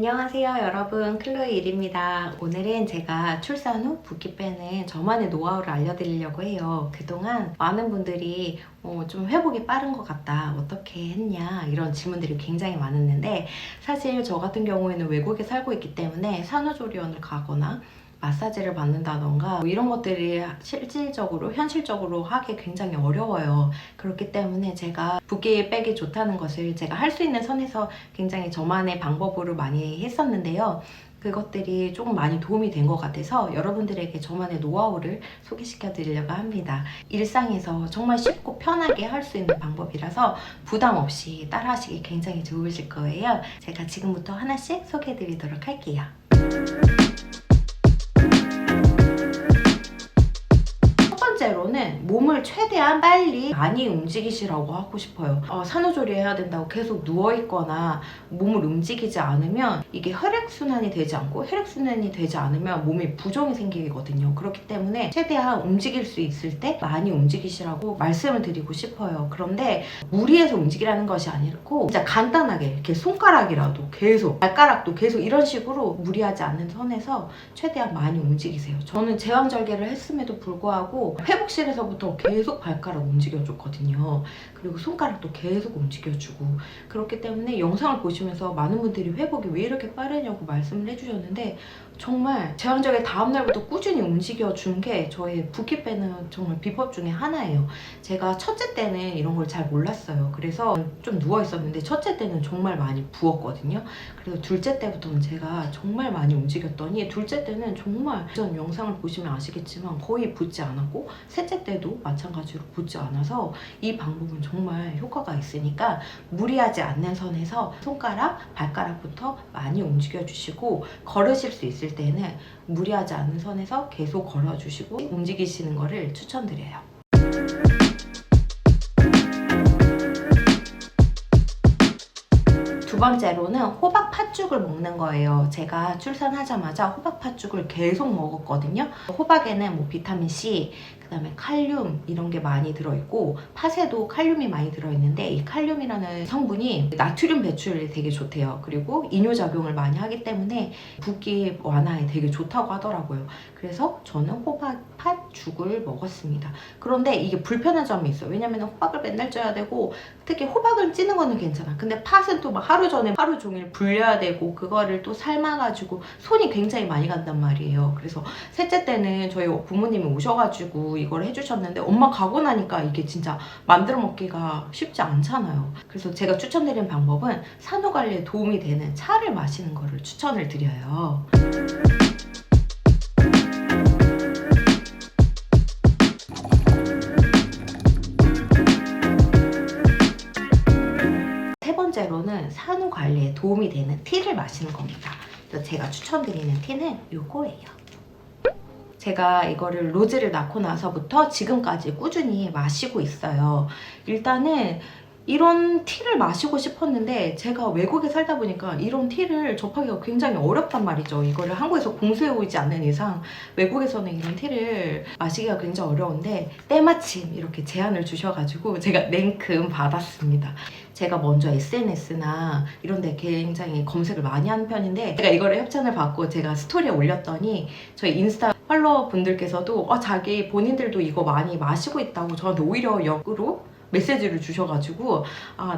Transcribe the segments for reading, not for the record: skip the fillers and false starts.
안녕하세요 여러분, 클로이 일입니다. 오늘은 제가 출산 후 붓기 빼는 저만의 노하우를 알려드리려고 해요. 그동안 많은 분들이 좀 회복이 빠른 것 같다, 어떻게 했냐, 이런 질문들이 굉장히 많았는데, 사실 저 같은 경우에는 외국에 살고 있기 때문에 산후조리원을 가거나 마사지를 받는다던가 이런 것들이 실질적으로 현실적으로 하기 굉장히 어려워요. 그렇기 때문에 제가 붓기 빼기 좋다는 것을 제가 할 수 있는 선에서 굉장히 저만의 방법으로 많이 했었는데요. 그것들이 조금 많이 도움이 된 것 같아서 여러분들에게 저만의 노하우를 소개시켜 드리려고 합니다. 일상에서 정말 쉽고 편하게 할 수 있는 방법이라서 부담 없이 따라 하시기 굉장히 좋으실 거예요. 제가 지금부터 하나씩 소개해 드리도록 할게요. 첫 번째로는 몸을 최대한 빨리 많이 움직이시라고 하고 싶어요. 산후조리 해야 된다고 계속 누워있거나 몸을 움직이지 않으면 이게 혈액순환이 되지 않고, 혈액순환이 되지 않으면 몸에 부종이 생기거든요. 그렇기 때문에 최대한 움직일 수 있을 때 많이 움직이시라고 말씀을 드리고 싶어요. 그런데 무리해서 움직이라는 것이 아니고 진짜 간단하게 이렇게 손가락이라도 계속, 발가락도 계속 이런 식으로 무리하지 않는 선에서 최대한 많이 움직이세요. 저는 제왕절개를 했음에도 불구하고 회복실에서부터 계속 발가락 움직여줬거든요. 그리고 손가락도 계속 움직여주고, 그렇기 때문에 영상을 보시면서 많은 분들이 회복이 왜 이렇게 빠르냐고 말씀을 해주셨는데, 정말 제왕절개 다음날부터 꾸준히 움직여준 게 저의 붓기 빼는 정말 비법 중에 하나예요. 제가 첫째 때는 이런 걸 잘 몰랐어요. 그래서 좀 누워있었는데 첫째 때는 정말 많이 부었거든요. 그래서 둘째 때부터는 제가 정말 많이 움직였더니, 둘째 때는 정말 전 영상을 보시면 아시겠지만 거의 붓지 않았고, 셋째 때도 마찬가지로 붓지 않아서 이 방법은 정말 효과가 있으니까 무리하지 않는 선에서 손가락, 발가락부터 많이 움직여주시고, 걸으실 수 있을 때는 무리하지 않는 선에서 계속 걸어주시고 움직이시는 거를 추천드려요. 두 번째로는 호박 팥죽을 먹는 거예요. 제가 출산하자마자 호박 팥죽을 계속 먹었거든요. 호박에는 뭐 비타민 C, 그다음에 칼륨 이런 게 많이 들어있고, 팥에도 칼륨이 많이 들어있는데 이 칼륨이라는 성분이 나트륨 배출에 되게 좋대요. 그리고 이뇨작용을 많이 하기 때문에 붓기 완화에 되게 좋다고 하더라고요. 그래서 저는 호박 팥죽을 먹었습니다. 그런데 이게 불편한 점이 있어요. 왜냐면 호박을 맨날 쪄야 되고, 특히 호박을 찌는 거는 괜찮아. 근데 팥은 또 막 하루 전에 하루 종일 불려야 되고, 그거를 또 삶아가지고 손이 굉장히 많이 간단 말이에요. 그래서 셋째 때는 저희 부모님이 오셔가지고 이걸 해주셨는데, 엄마 가고 나니까 이게 진짜 만들어 먹기가 쉽지 않잖아요. 그래서 제가 추천드리는 방법은 산후관리에 도움이 되는 차를 마시는 거를 추천을 드려요. 세 번째로는 산후관리에 도움이 되는 티를 마시는 겁니다. 그래서 제가 추천드리는 티는 이거예요. 제가 이거를 로즈를 낳고 나서부터 지금까지 꾸준히 마시고 있어요. 일단은 이런 티를 마시고 싶었는데, 제가 외국에 살다 보니까 이런 티를 접하기가 굉장히 어렵단 말이죠. 이거를 한국에서 공수해 오지 않는 이상 외국에서는 이런 티를 마시기가 굉장히 어려운데, 때마침 이렇게 제안을 주셔가지고 제가 냉큼 받았습니다. 제가 먼저 SNS나 이런 데 굉장히 검색을 많이 하는 편인데, 제가 이거를 협찬을 받고 제가 스토리에 올렸더니 저희 인스타 팔로워 분들께서도 자기 본인들도 이거 많이 마시고 있다고 저한테 오히려 역으로 메시지를 주셔가지고,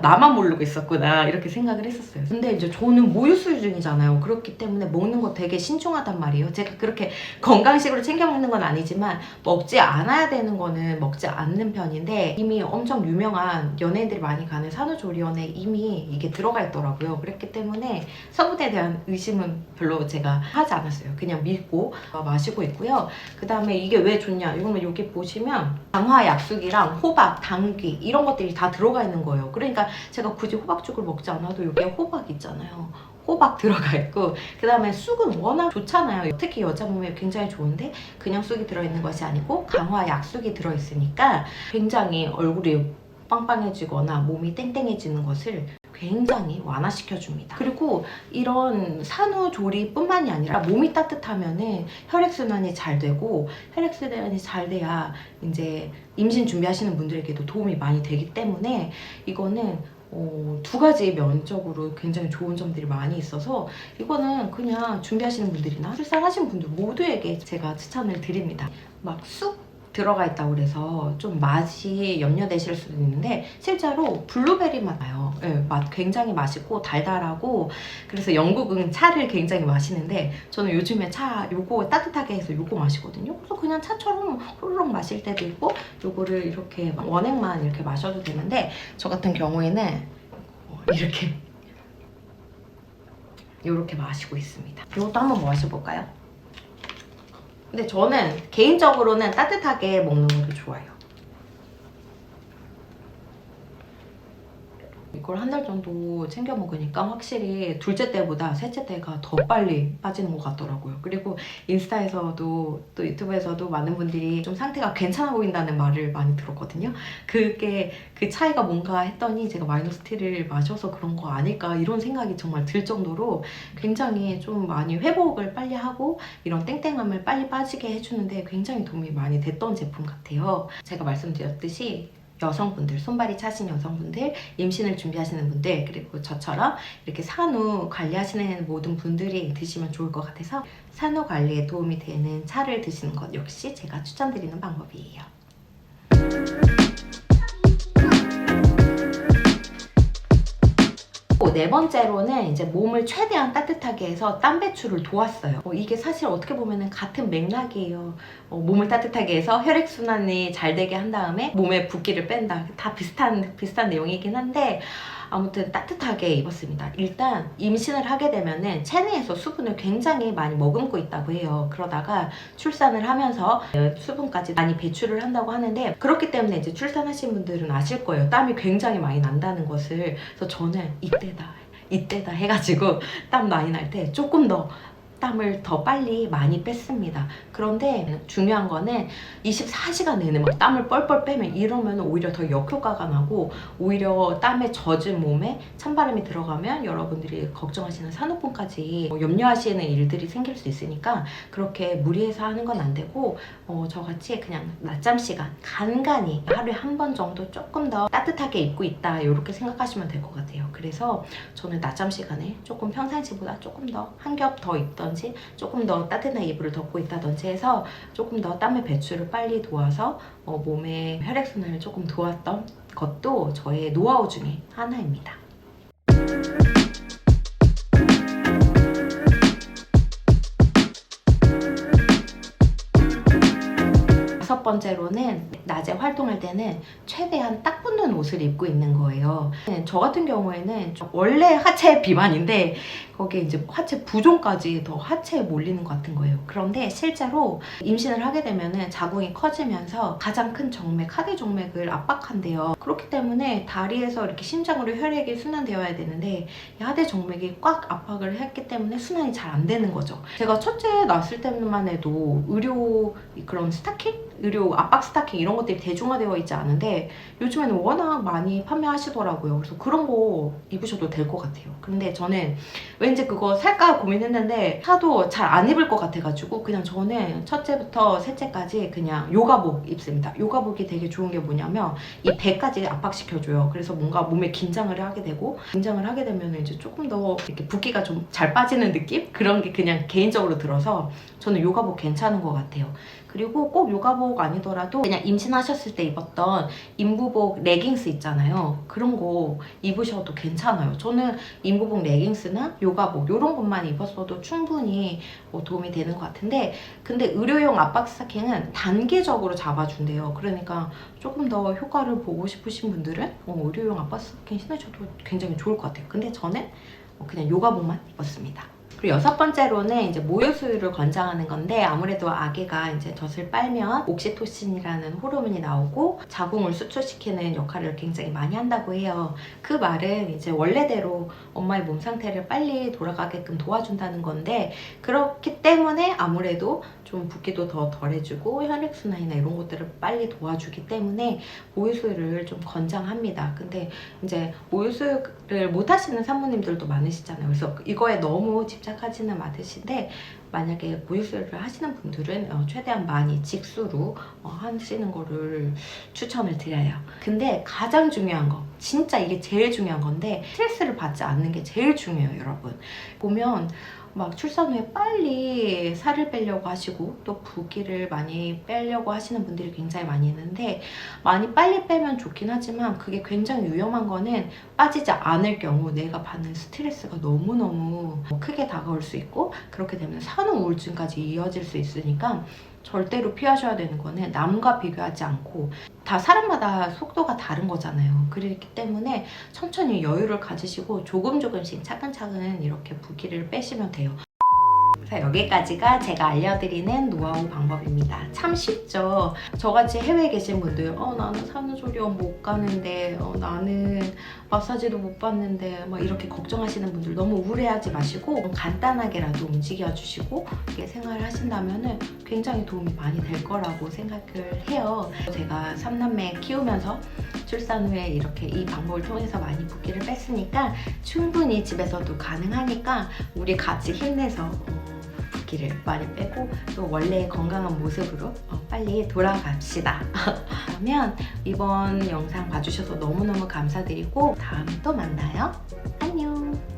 나만 모르고 있었구나 이렇게 생각을 했었어요. 근데 이제 저는 모유 수유중이잖아요. 그렇기 때문에 먹는 거 되게 신중하단 말이에요. 제가 그렇게 건강식으로 챙겨 먹는 건 아니지만 먹지 않아야 되는 거는 먹지 않는 편인데, 이미 엄청 유명한 연예인들이 많이 가는 산후조리원에 이미 이게 들어가 있더라고요. 그렇기 때문에 성분에 대한 의심은 별로 제가 하지 않았어요. 그냥 믿고 마시고 있고요. 그 다음에 이게 왜 좋냐, 이러면 여기 보시면 강화 약숙이랑 호박, 당귀 이런 것들이 다 들어가 있는 거예요. 그러니까 제가 굳이 호박죽을 먹지 않아도 여기에 호박 있잖아요. 호박 들어가 있고, 그 다음에 쑥은 워낙 좋잖아요. 특히 여자 몸에 굉장히 좋은데, 그냥 쑥이 들어있는 것이 아니고 강화 약쑥이 들어있으니까 굉장히 얼굴이 빵빵해지거나 몸이 땡땡해지는 것을 굉장히 완화시켜줍니다. 그리고 이런 산후조리뿐만이 아니라 몸이 따뜻하면은 혈액순환이 잘 되고, 혈액순환이 잘 돼야 이제 임신 준비하시는 분들에게도 도움이 많이 되기 때문에 이거는 두 가지 면적으로 굉장히 좋은 점들이 많이 있어서 이거는 그냥 준비하시는 분들이나 출산하신 분들 모두에게 제가 추천을 드립니다. 막 쑥 들어가 있다고 그래서 좀 맛이 염려되실 수도 있는데 실제로 블루베리 맛 나요. 네, 맛 굉장히 맛있고 달달하고 그래서 영국은 차를 굉장히 마시는데 저는 요즘에 차 요거 따뜻하게 해서 요거 마시거든요. 그래서 그냥 차처럼 호로록 마실 때도 있고 요거를 이렇게 원액만 이렇게 마셔도 되는데 저 같은 경우에는 이렇게 마시고 있습니다. 이것도 한번 마셔볼까요? 근데 저는 개인적으로는 따뜻하게 먹는 것도 좋아요. 이걸 한 달 정도 챙겨 먹으니까 확실히 둘째 때보다 셋째 때가 더 빨리 빠지는 것 같더라고요. 그리고 인스타에서도 또 유튜브에서도 많은 분들이 좀 상태가 괜찮아 보인다는 말을 많이 들었거든요. 그게 그 차이가 뭔가 했더니 제가 마이너스 T를 마셔서 그런 거 아닐까 이런 생각이 정말 들 정도로 굉장히 좀 많이 회복을 빨리 하고 이런 땡땡함을 빨리 빠지게 해주는데 굉장히 도움이 많이 됐던 제품 같아요. 제가 말씀드렸듯이 여성분들, 손발이 차신 여성분들, 임신을 준비하시는 분들, 그리고 저처럼 이렇게 산후 관리하시는 모든 분들이 드시면 좋을 것 같아서 산후 관리에 도움이 되는 차를 드시는 것 역시 제가 추천드리는 방법이에요. 네 번째로는 이제 몸을 최대한 따뜻하게 해서 땀 배출을 도왔어요. 이게 사실 어떻게 보면 같은 맥락이에요. 몸을 따뜻하게 해서 혈액순환이 잘 되게 한 다음에 몸에 붓기를 뺀다. 다 비슷한 내용이긴 한데 아무튼 따뜻하게 입었습니다. 일단 임신을 하게 되면은 체내에서 수분을 굉장히 많이 머금고 있다고 해요. 그러다가 출산을 하면서 수분까지 많이 배출을 한다고 하는데 그렇기 때문에 이제 출산하신 분들은 아실 거예요. 땀이 굉장히 많이 난다는 것을. 그래서 저는 이때다 해가지고 땀 많이 날 때 조금 더 땀을 더 빨리 많이 뺐습니다. 그런데 중요한 거는 24시간 내내 막 땀을 뻘뻘 빼면 이러면 오히려 더 역효과가 나고 오히려 땀에 젖은 몸에 찬바람이 들어가면 여러분들이 걱정하시는 산후풍까지 염려하시는 일들이 생길 수 있으니까 그렇게 무리해서 하는 건 안 되고 저같이 그냥 낮잠 시간 간간히 하루에 한 번 정도 조금 더 따뜻하게 입고 있다 이렇게 생각하시면 될 것 같아요. 그래서 저는 낮잠 시간에 조금 평상시보다 조금 더 한 겹 더 입던지 조금 더 따뜻한 이불을 덮고 있다든지 해서 조금 더 땀의 배출을 빨리 도와서 몸의 혈액순환을 조금 도왔던 것도 저의 노하우 중에 하나입니다. 다섯 번째로는 낮에 활동할 때는 최대한 딱 붙는 옷을 입고 있는 거예요. 저 같은 경우에는 원래 하체 비만인데 거기에 이제 하체 부종까지 더 하체에 몰리는 것 같은 거예요. 그런데 실제로 임신을 하게 되면은 자궁이 커지면서 가장 큰 정맥, 하대 정맥을 압박한대요. 그렇기 때문에 다리에서 이렇게 심장으로 혈액이 순환되어야 되는데 이 하대 정맥이 꽉 압박을 했기 때문에 순환이 잘 안 되는 거죠. 제가 첫째 낳았을 때만 해도 의료 그런 스타킹? 의료 압박 스타킹 이런 것들이 대중화되어 있지 않은데 요즘에는 워낙 많이 판매하시더라고요. 그래서 그런 거 입으셔도 될 것 같아요. 근데 저는 왠지 그거 살까 고민했는데 사도 잘 안 입을 것 같아가지고 그냥 저는 첫째부터 셋째까지 그냥 요가복 입습니다. 요가복이 되게 좋은 게 뭐냐면 이 배까지 압박시켜줘요. 그래서 뭔가 몸에 긴장을 하게 되고 긴장을 하게 되면 이제 조금 더 이렇게 붓기가 좀 잘 빠지는 느낌? 그런 게 그냥 개인적으로 들어서 저는 요가복 괜찮은 것 같아요. 그리고 꼭 요가복 아니더라도 그냥 임신하셨을 때 입었던 인부복 레깅스 있잖아요. 그런 거 입으셔도 괜찮아요. 저는 인부복 레깅스나 요가복 이런 것만 입었어도 충분히 도움이 되는 것 같은데 근데 의료용 압박 스타킹은 단계적으로 잡아준대요. 그러니까 조금 더 효과를 보고 싶으신 분들은 의료용 압박 스타킹 신으셔도 굉장히 좋을 것 같아요. 근데 저는 그냥 요가복만 입었습니다. 그리고 여섯 번째로는 이제 모유 수유를 권장하는 건데 아무래도 아기가 이제 젖을 빨면 옥시토신이라는 호르몬이 나오고 자궁을 수축시키는 역할을 굉장히 많이 한다고 해요. 그 말은 이제 원래대로 엄마의 몸 상태를 빨리 돌아가게끔 도와준다는 건데 그렇기 때문에 아무래도 좀 붓기도 더 덜해주고 혈액순환이나 이런 것들을 빨리 도와주기 때문에 모유 수유를 좀 권장합니다. 근데 이제 모유 수유를 못 하시는 산모님들도 많으시잖아요. 그래서 이거에 너무 집착하지는 않으신데 만약에 고유수술을 하시는 분들은 최대한 많이 직수로 하시는 거를 추천을 드려요. 근데 가장 중요한 거, 진짜 이게 제일 중요한 건데 스트레스를 받지 않는 게 제일 중요해요, 여러분. 보면 막 출산 후에 빨리 살을 빼려고 하시고 또 붓기를 많이 빼려고 하시는 분들이 굉장히 많이 있는데, 많이 빨리 빼면 좋긴 하지만 그게 굉장히 위험한 거는 빠지지 않을 경우 내가 받는 스트레스가 너무너무 크게 다가올 수 있고, 그렇게 되면 산후 우울증까지 이어질 수 있으니까 절대로 피하셔야 되는 거는 남과 비교하지 않고, 다 사람마다 속도가 다른 거잖아요. 그렇기 때문에 천천히 여유를 가지시고 조금씩 차근차근 이렇게 붓기를 빼시면 돼요. 자, 여기까지가 제가 알려드리는 노하우 방법입니다. 참 쉽죠? 저같이 해외에 계신 분들 나는 산후조리원 못 가는데 나는 마사지도 못 받는데 막 이렇게 걱정하시는 분들 너무 우울해하지 마시고 간단하게라도 움직여주시고 이렇게 생활을 하신다면 굉장히 도움이 많이 될 거라고 생각을 해요. 제가 3남매 키우면서 출산 후에 이렇게 이 방법을 통해서 많이 붓기를 뺐으니까 충분히 집에서도 가능하니까 우리 같이 힘내서 붓기를 많이 빼고 또 원래의 건강한 모습으로 빨리 돌아갑시다. 그러면 이번 영상 봐주셔서 너무너무 감사드리고 다음에 또 만나요. 안녕.